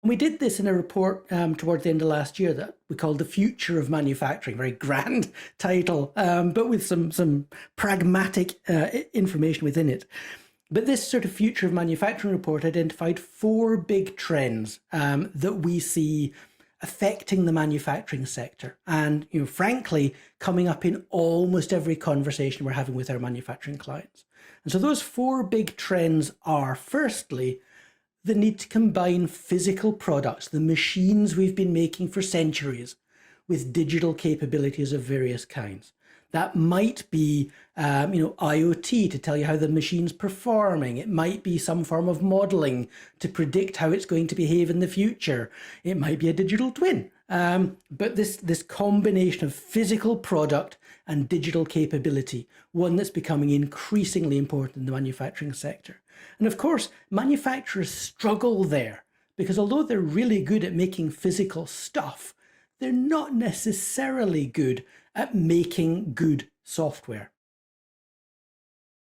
We did this in a report towards the end of last year that we called The Future of Manufacturing, very grand title, but with some pragmatic information within it. But this sort of Future of Manufacturing report identified 4 big trends that we see affecting the manufacturing sector and, frankly, coming up in almost every conversation we're having with our manufacturing clients. And so those 4 big trends are, firstly, the need to combine physical products, the machines we've been making for centuries, with digital capabilities of various kinds. That might be, IoT to tell you how the machine's performing. It might be some form of modeling to predict how it's going to behave in the future. It might be a digital twin. But this combination of physical product and digital capability, one that's becoming increasingly important in the manufacturing sector. And of course, manufacturers struggle there because although they're really good at making physical stuff, they're not necessarily good at making good software.